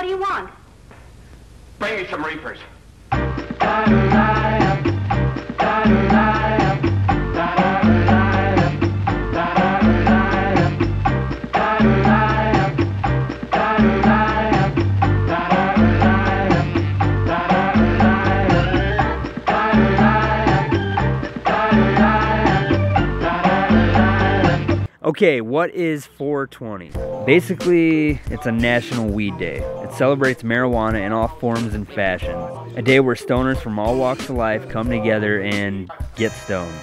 do you want? Bring me some reapers. Okay, what is 420? Basically, it's a national weed day. It celebrates marijuana in all forms and fashions. A day where stoners from all walks of life come together and get stoned.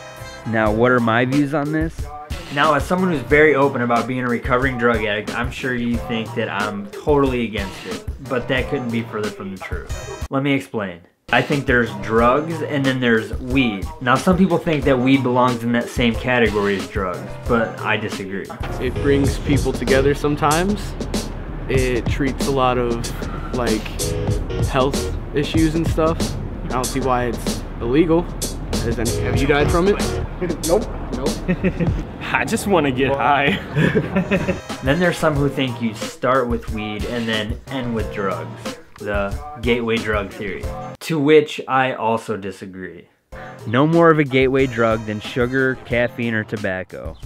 Now, what are my views on this? Now, as someone who's very open about being a recovering drug addict, I'm sure you think that I'm totally against it, but that couldn't be further from the truth. Let me explain. I think there's drugs and then there's weed. Now some people think that weed belongs in that same category as drugs, but I disagree. It brings people together sometimes. It treats a lot of like health issues and stuff. I don't see why it's illegal. Have you died from it? Nope. I just want to get high. Then there's some who think you start with weed and then end with drugs. The gateway drug theory, to which I also disagree. No more of a gateway drug than sugar, caffeine, or tobacco.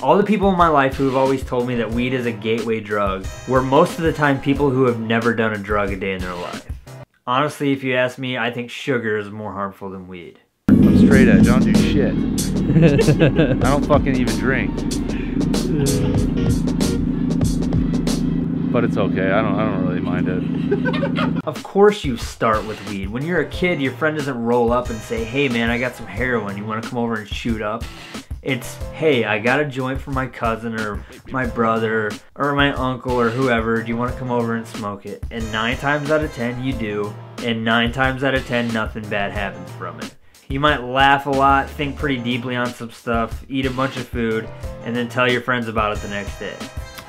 All the people in my life who have always told me that weed is a gateway drug were most of the time people who have never done a drug a day in their life. Honestly, if you ask me, I think sugar is more harmful than weed. I'm straight edge, I don't do shit. I don't fucking even drink. But it's okay, I don't really mind it. Of course you start with weed. When you're a kid, your friend doesn't roll up and say, hey man, I got some heroin, you wanna come over and shoot up? It's, hey, I got a joint for my cousin or my brother or my uncle or whoever, do you wanna come over and smoke it? And 9 times out of 10 you do, and 9 times out of 10 nothing bad happens from it. You might laugh a lot, think pretty deeply on some stuff, eat a bunch of food, and then tell your friends about it the next day.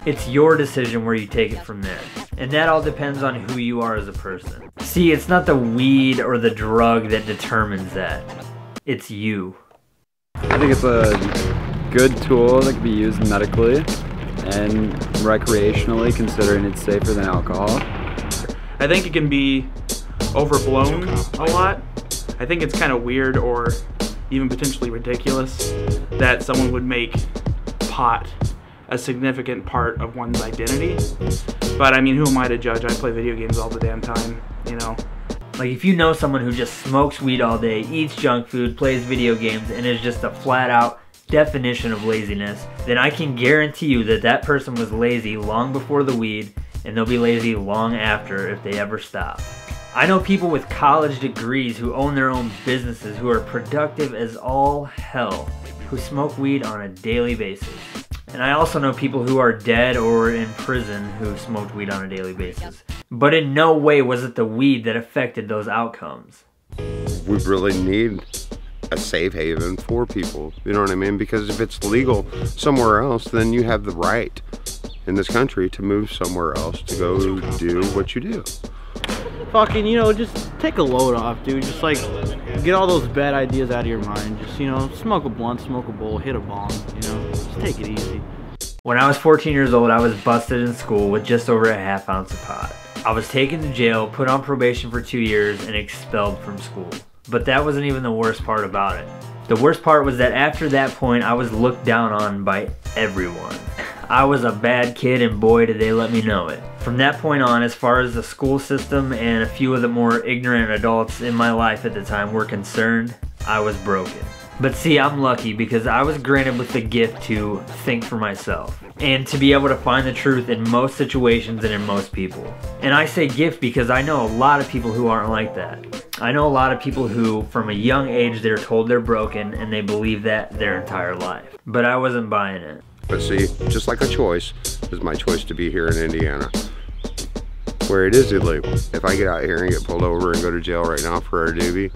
It's your decision where you take it from there. And that all depends on who you are as a person. See, it's not the weed or the drug that determines that. It's you. I think it's a good tool that can be used medically and recreationally, considering it's safer than alcohol. I think it can be overblown a lot. I think it's kind of weird or even potentially ridiculous that someone would make pot a significant part of one's identity. But I mean, who am I to judge? I play video games all the damn time, you know? Like if you know someone who just smokes weed all day, eats junk food, plays video games, and is just a flat out definition of laziness, then I can guarantee you that that person was lazy long before the weed, and they'll be lazy long after if they ever stop. I know people with college degrees who own their own businesses who are productive as all hell, who smoke weed on a daily basis. And I also know people who are dead or in prison who smoked weed on a daily basis. But in no way was it the weed that affected those outcomes. We really need a safe haven for people, you know what I mean? Because if it's legal somewhere else, then you have the right in this country to move somewhere else to go do what you do. Fucking, you know, just take a load off, dude. Just like, get all those bad ideas out of your mind. Just, you know, smoke a blunt, smoke a bowl, hit a bong, you know, just take it easy. When I was 14 years old, I was busted in school with just over a ½ ounce of pot. I was taken to jail, put on probation for 2 years, and expelled from school. But that wasn't even the worst part about it. The worst part was that after that point, I was looked down on by everyone. I was a bad kid, and boy did they let me know it. From that point on, as far as the school system and a few of the more ignorant adults in my life at the time were concerned, I was broken. But see, I'm lucky because I was granted with the gift to think for myself and to be able to find the truth in most situations and in most people. And I say gift because I know a lot of people who aren't like that. I know a lot of people who, from a young age, they're told they're broken and they believe that their entire life. But I wasn't buying it. But see, just like a choice, is my choice to be here in Indiana, where it is illegal. If I get out here and get pulled over and go to jail right now for a doobie,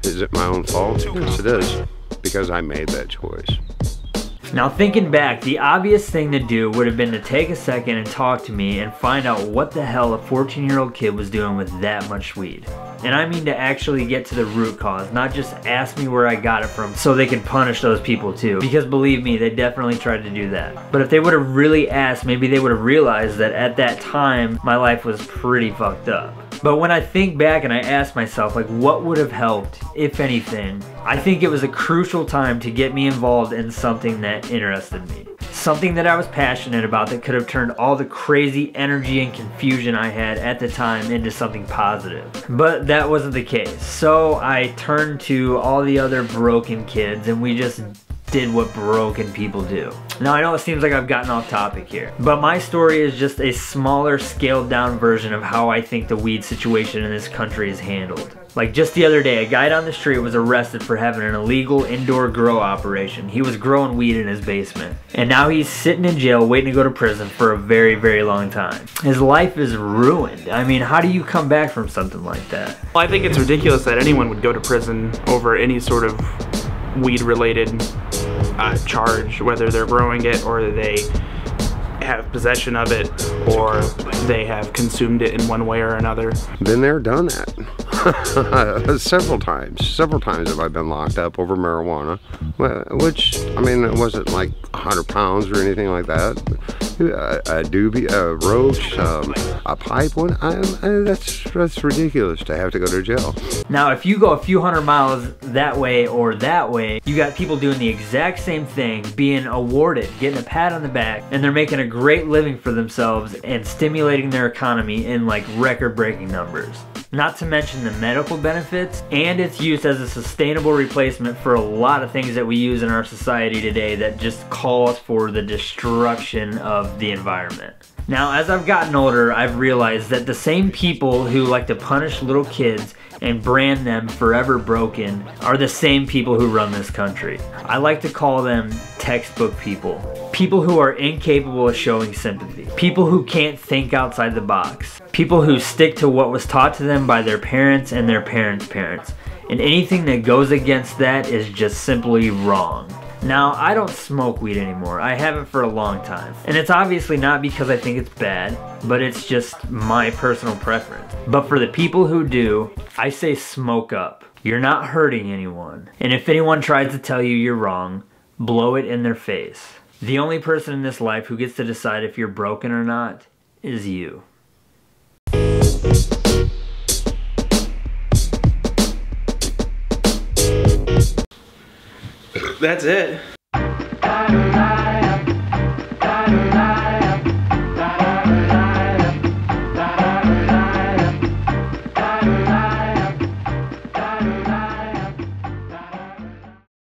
is it my own fault? Yes, it is, because I made that choice. Now thinking back, the obvious thing to do would have been to take a second and talk to me and find out what the hell a 14-year-old kid was doing with that much weed. And I mean to actually get to the root cause, not just ask me where I got it from so they can punish those people too. Because believe me, they definitely tried to do that. But if they would have really asked, maybe they would have realized that at that time, my life was pretty fucked up. But when I think back and I ask myself, like, what would have helped, if anything, I think it was a crucial time to get me involved in something that interested me. Something that I was passionate about that could have turned all the crazy energy and confusion I had at the time into something positive. But that wasn't the case. So I turned to all the other broken kids and we just did what broken people do. Now I know it seems like I've gotten off topic here, but my story is just a smaller, scaled down version of how I think the weed situation in this country is handled. Like just the other day, a guy down the street was arrested for having an illegal indoor grow operation. He was growing weed in his basement. And now he's sitting in jail waiting to go to prison for a very, very long time. His life is ruined. I mean, how do you come back from something like that? Well, I think it's ridiculous that anyone would go to prison over any sort of weed-related charge, whether they're growing it or they have possession of it or they have consumed it in one way or another. Been there, done that. Several times have I been locked up over marijuana, which, I mean, it wasn't like 100 pounds or anything like that. A doobie, a roach, a pipe one, that's ridiculous to have to go to jail. Now, if you go a few hundred miles that way or that way, you got people doing the exact same thing, being awarded, getting a pat on the back, and they're making a great living for themselves and stimulating their economy in like record-breaking numbers. Not to mention the medical benefits and its use as a sustainable replacement for a lot of things that we use in our society today that just calls for the destruction of the environment. Now, as I've gotten older, I've realized that the same people who like to punish little kids and brand them forever broken are the same people who run this country. I like to call them textbook people. People who are incapable of showing sympathy. People who can't think outside the box. People who stick to what was taught to them by their parents and their parents' parents. And anything that goes against that is just simply wrong. Now, I don't smoke weed anymore. I haven't for a long time. And it's obviously not because I think it's bad, but it's just my personal preference. But for the people who do, I say smoke up. You're not hurting anyone. And if anyone tries to tell you you're wrong, blow it in their face. The only person in this life who gets to decide if you're broken or not is you. That's it.